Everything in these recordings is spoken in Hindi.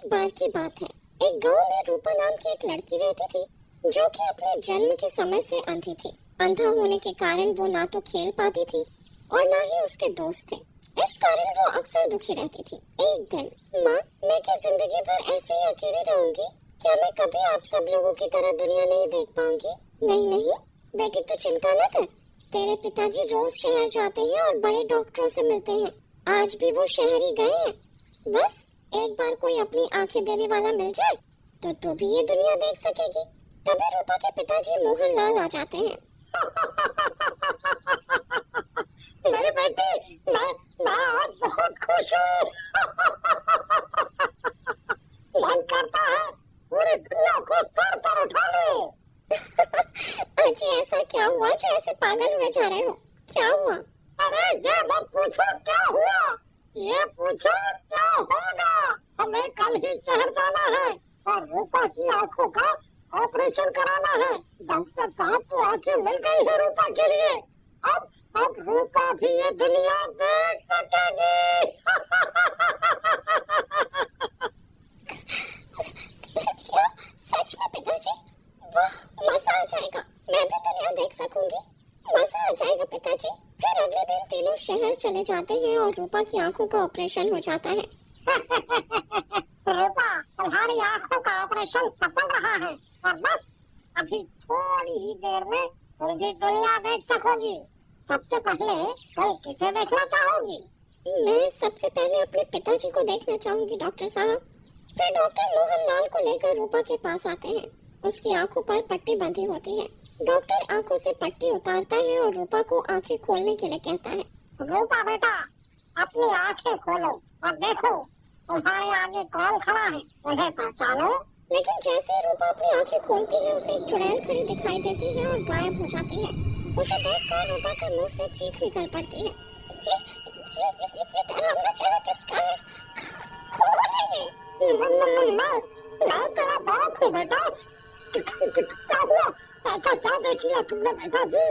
एक बार की बात है। एक गांव में रूपा नाम की एक लड़की रहती थी, जो कि अपने जन्म के समय से अंधी थी। अंधा होने के कारण वो ना तो खेल पाती थी और ना ही उसके दोस्त थे। इस कारण वो अक्सर दुखी रहती थी। एक दिन, माँ, मैं क्या जिंदगी भर ऐसे ही अकेली रहूंगी? क्या मैं कभी आप सब लोगों की तरह दुनिया नहीं देख पाऊंगी? नहीं नहीं बेटी, तू चिंता न कर। तेरे पिताजी रोज शहर जाते हैं और बड़े डॉक्टरों से मिलते हैं। आज भी वो शहर ही गए हैं। बस एक बार कोई अपनी आंखें देने वाला मिल जाए तो तू भी ये दुनिया देख सकेगी। तभी रूपा के पिताजी मोहन लाल आ जाते हैं। मेरी बेटी, मैं आज बहुत खुश हूँ। मन करता है पूरी दुनिया को सर पर उठा लूं। अजी, ऐसा क्या हुआ जो ऐसे पागल हुए जा रहे हो? क्या हुआ? अरे ये मत पूछो क्या हुआ, ये पूछो क्या होगा। हमें कल ही शहर जाना है और रूपा की आंखों का ऑपरेशन कराना है। डॉक्टर साहब को आंखें मिल गई है रूपा के लिए। अब रूपा भी ये दुनिया देख सकेगी। क्या सच में पिताजी? वाह, मजा आ जाएगा। मैं भी दुनिया देख सकूंगी। मजा आ जाएगा पिताजी। फिर अगले दिन तीनों शहर चले जाते हैं और रूपा की आंखों का ऑपरेशन हो जाता है। रूपा, तुम्हारी आंखों का ऑपरेशन सफल रहा है और बस अभी थोड़ी ही देर में तुम भी दुनिया देख सकोगी। सबसे पहले तुम किसे देखना चाहोगी? मैं सबसे पहले अपने पिताजी को देखना चाहूंगी डॉक्टर साहब। फिर डॉक्टर मोहन लाल को लेकर रूपा के पास आते हैं। उसकी आंखों पर पट्टी बंधी होती है। डॉक्टर आंखों से पट्टी उतारता है और रूपा को आंखें खोलने के लिए कहता है। रूपा बेटा, अपनी आंखें खोलो और देखो तुम्हारे आगे कौन खड़ा है, उन्हें पहचानो। लेकिन जैसे ही रूपा अपनी आंखें खोलती है, उसे एक चुड़ैल खड़ी दिखाई देती है और गायब हो जाती है। उसे देखकर रूपा के मुंह से चीख निकल पड़ती है। ये डरावना चेहरा किसका है? कौन है ये? मैं तेरा बाप हूँ बेटा। क्या हुआ? ऐसा क्या देख लिया तुमने बेटा जी?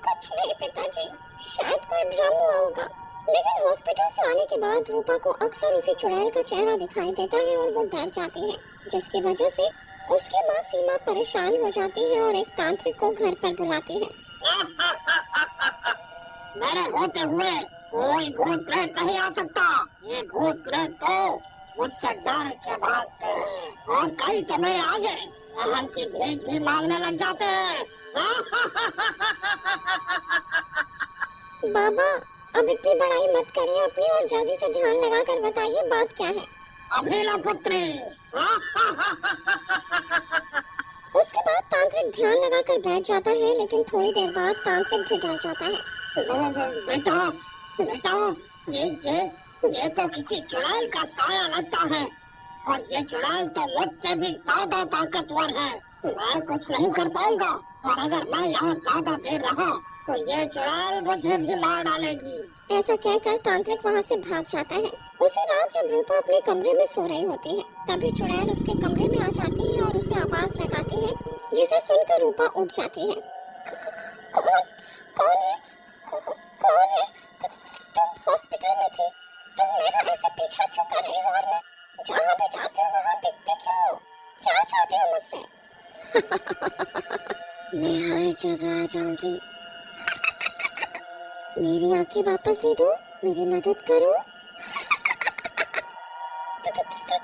कुछ नहीं पिताजी, शायद कोई भ्रम हुआ होगा। लेकिन हॉस्पिटल से आने के बाद रूपा को अक्सर उसे चुड़ैल का चेहरा दिखाई देता है और वो डर जाती है, जिसकी वजह से उसकी माँ सीमा परेशान हो जाती है और एक तांत्रिक को घर पर बुलाती है। मेरे होते हुए कोई भूत प्रेत नहीं आ सकता। ये भूत प्रेत तो मुझसे डर के भागते हैं और कई तो मेरे आगे अहम की भीख भी मांगने लग जाते हैं। बाबा, अब इतनी बड़ाई मत करिए अपनी और जल्दी से ध्यान लगाकर बताइए बात क्या है। अभिला पुत्री। उसके बाद तांत्रिक ध्यान लगाकर बैठ जाता है, लेकिन थोड़ी देर बाद तांत्रिक भी डर जाता है। बेटा बेटा, ये तो किसी चुड़ैल का साया लगता है और ये चुड़ैल तो मुझसे भी ज्यादा ताकतवर है। मैं कुछ नहीं कर पाऊंगा और अगर मैं यहाँ ज्यादा देर रहा तो ये चुड़ैल मुझे भी मार डालेगी। ऐसा कहकर तांत्रिक वहाँ से भाग जाता है। उसी रात जब रूपा अपने कमरे में सो रही होती है, तभी चुड़ैल उसके कमरे में आ जाती है और उसे आवाज लगाती है, जिसे सुनकर रूपा उठ जाती है। कौन है? कौन है? तुम हॉस्पिटल में थी? तुम मेरा ऐसे पीछा क्यों कर रही हो और मैं जहाँ भी जाती हूँ वहाँ दिखती क्यों हो? क्या चाहती हो मुझसे? मैं हर जगह आ जाऊंगी। मेरी आंखें वापस दे दो, मेरी मदद करो।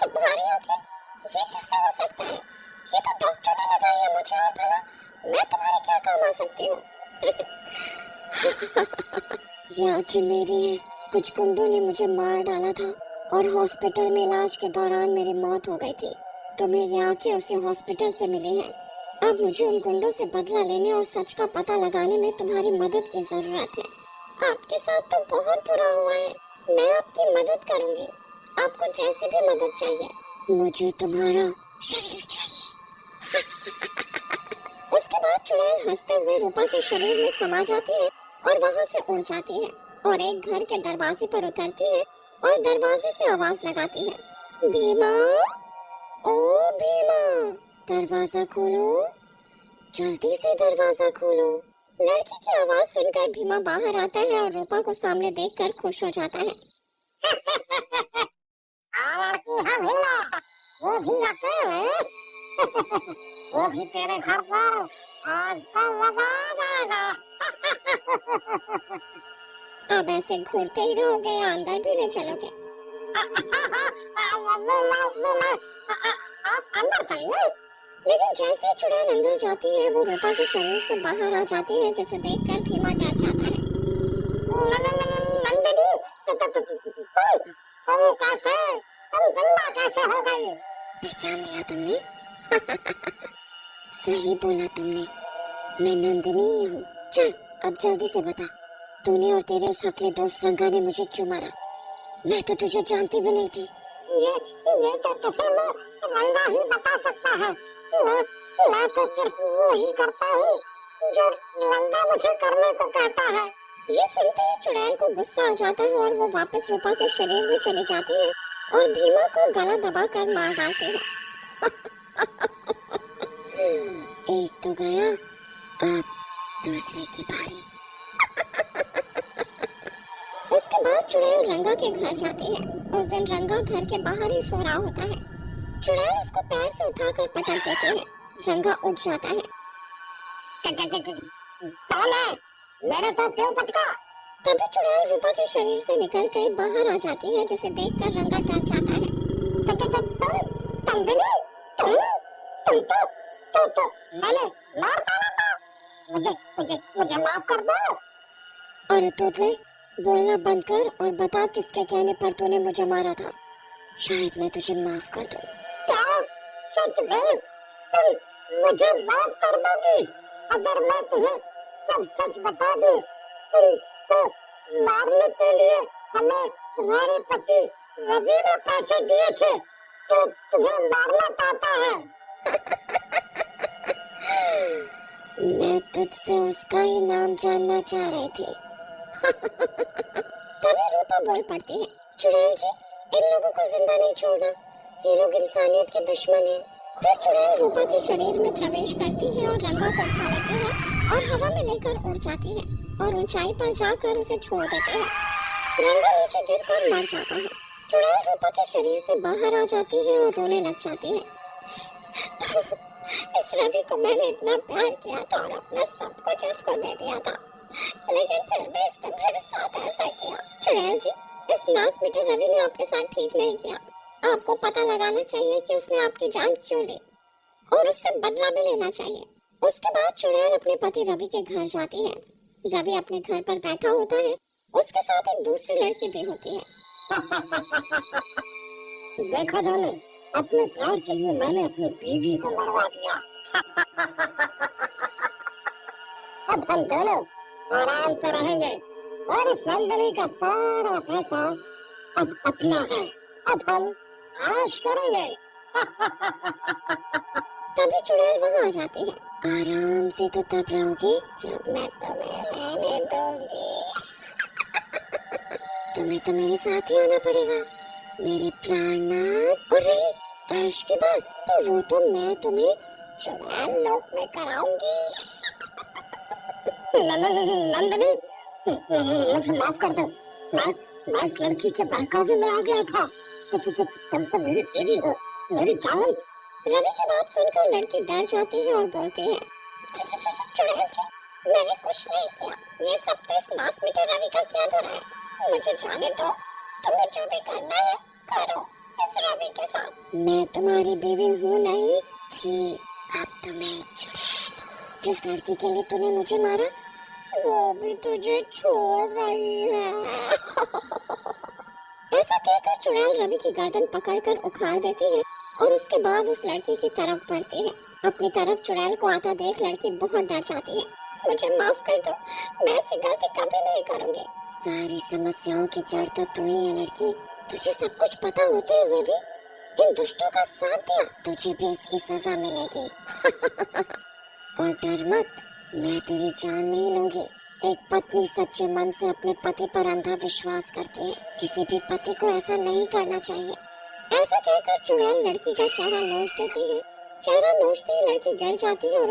तुम्हारी आंखें? ये कैसे हो सकता है? ये तो डॉक्टर ने लगाई है मुझे, और भला मैं तुम्हारे क्या काम आ सकती हूँ? ये आंखें मेरी हैं। कुछ गुंडों ने मुझे मार डाला था और हॉस्पिटल में इलाज के दौरान मेरी मौत हो गई थी, तो मेरी आंखें उसी हॉस्पिटल से मिली हैं। अब मुझे उन गुंडों से बदला लेने और सच का पता लगाने में तुम्हारी मदद की जरूरत है। आपके साथ तो बहुत बुरा हुआ है, मैं आपकी मदद करूंगी। आपको जैसे भी मदद चाहिए। मुझे तुम्हारा शरीर चाहिए। उसके बाद चुड़ैल हंसते हुए रूपा के शरीर में समा जाती है और वहाँ से उड़ जाती है और एक घर के दरवाजे पर उतरती है और दरवाजे से आवाज लगाती है। भीमा, ओ भीमा, दरवाजा खोलो, जल्दी से दरवाजा खोलो। लड़की की आवाज सुनकर भीमा बाहर आता है और रूपा को सामने देखकर खुश हो जाता है। लड़की है भीमा, वो भी अकेले। वो भी तेरे घर पर। आज तो मजा आ जाएगा। अब ऐसे घूरते ही रहोगे या अंदर भी ले चलोगे? आप अंदर चलिए। लेकिन जैसे ही चुड़ैल अंदर जाती है वो रूपा के शरीर से बाहर आ जाती है, जिसे देखकर भीमा डर जाता है। नंदिनी, तुम कैसे, तुम जिंदा कैसे हो गई? पहचान लिया तुमने? सही बोला तुमने, मैं नंदिनी ही हूँ। चल अब जल्दी से बता, तूने और तेरे उस हकले दोस्त रंगा ने मुझे क्यों मारा? मैं तो तुझे जानती भी नहीं थी। ये तो तुम्हें वो रंगा ही बता सकता है। मैं तो सिर्फ वो ही करता हूँ जो रंगा मुझे करने को कहता है। ये सुनते ही चुड़ैल को गुस्सा आ जाता है और वो वापस रूपा के शरीर में चली जाती है और भीमा को गला दबाकर मार डालती है। एक तो गया, अब दूसरे की बारी। उसके बाद चुड़ैल रंगा के घर जाती है। उस दिन रंगा घर के बाहर ही सो रहा होता है। चुड़ैल उसको पैर से उठाकर पटक देती है। रंगा उठ जाता है। कौन है? मेरे तो क्यों पटका? तभी चुड़ैल रूपा के शरीर से निकल कर बाहर आ जाती है, जिसे देखकर रंगा डर जाता है। नंदिनी, तुम तो मैंने मार डाला था। मुझे माफ कर दो। और तोतले, बोलना बंद कर और बता किसके कहने पर तूने मुझे मारा था। शायद मैं तुझे माफ कर दूं। क्या सच में तुम मुझे माफ कर दोगी अगर मैं तुम्हें सब सच बता दूं? तुम तो मारने के लिए हमें तुम्हारे पति रवि ने पैसे दिए थे, तो तुम्हें मारना चाहता है। मैं तुझसे उसका ही नाम जानना चाह रही थी। तभी रूपा बोल पड़ती है, चुड़ैल जी, इन लोगों को जिंदा नहीं छोड़ना, ये लोग इंसानियत के दुश्मन हैं। फिर चुड़ैल रूपा के शरीर में प्रवेश करती है और रंगा को उठा लेती है और हवा में लेकर उड़ जाती है और ऊंचाई पर जाकर उसे छोड़ देते हैं। रंगा नीचे गिरकर मर जाता है। चुड़ैल रूपा के शरीर से बाहर आ जाती है और रोने लग जाती है। इस रवि को मैंने इतना प्यार किया था और अपना सब कुछ इसको दे दिया था, लेकिन फिर भी इसने मेरे साथ ऐसा किया। चुड़ैल जी, इस नास मीठे रवि ने आपके साथ ठीक नहीं किया। आपको पता लगाना चाहिए कि उसने आपकी जान क्यों ली और उससे बदला भी लेना चाहिए। उसके बाद चुड़ैल अपने पति रवि के घर जाती है। रवि अपने घर पर बैठा होता है। उसके साथ एक दूसरी लड़की भी होती है। देखा जाने, अपने प्यार के लिए मैंने अपनी बीवी को मरवा दिया। अब हम दोनों आराम से रहेंगे और इस नंदिनी का सारा पैसा अब अपना है। अब हम ऐश करेंगे। तभी चुड़ैल वहाँ आ जाती है। आराम से तो तब रहोगी जब मैं तुम्हें रहने दूंगी। तुम्हें तो मेरे साथ ही आना पड़ेगा, मेरे प्राणनाथ। और रही ऐश की बात, तो वो तो मैं तुम्हें चुड़ैल लोक में कराऊंगी। नंदिनी, मुझे माफ कर दो। मैं इस लड़की के बहकावे में आ गया था। तुम तो मेरी बेटी हो, मेरी जान। रवि की बात सुनकर लड़की डर जाती है और बोलती है, चुड़ैल जी, मैंने कुछ नहीं किया। ये सब तो इस नास मीठे रवि का किया धरा है। मुझे जाने दो, तुम्हें जो भी करना है करो इस रवि के साथ। मैं तुम्हारी बीवी हूँ नहीं थी, अब तो मैं एक चुड़ैल हूँ। जिस लड़की के लिए तूने मुझे मारा, वो भी तुझे छोड़ रही है। ऐसा कहकर चुड़ैल रवि की गर्दन पकड़कर उखाड़ देती है और उसके बाद उस लड़की की तरफ बढ़ती है। अपनी तरफ चुड़ैल को आता देख लड़की बहुत डर जाती है। मुझे माफ कर दो, मैं ऐसी गलती कभी नहीं करूंगी। सारी समस्याओं की जड़ तो तू ही है लड़की। तुझे सब कुछ पता होते हुए भी इन दुष्टों का साथ दिया, तुझे भी इसकी सजा मिलेगी। और डर मत, मैं तेरी जान नहीं लूंगी। एक पत्नी सच्चे मन से अपने पति पर अंधा विश्वास करती है। किसी भी पति को ऐसा नहीं करना चाहिए। ऐसा कहकर चुड़ैल लड़की का चेहरा नोच देती है। चेहरा नोचते ही लड़की गिर जाती है और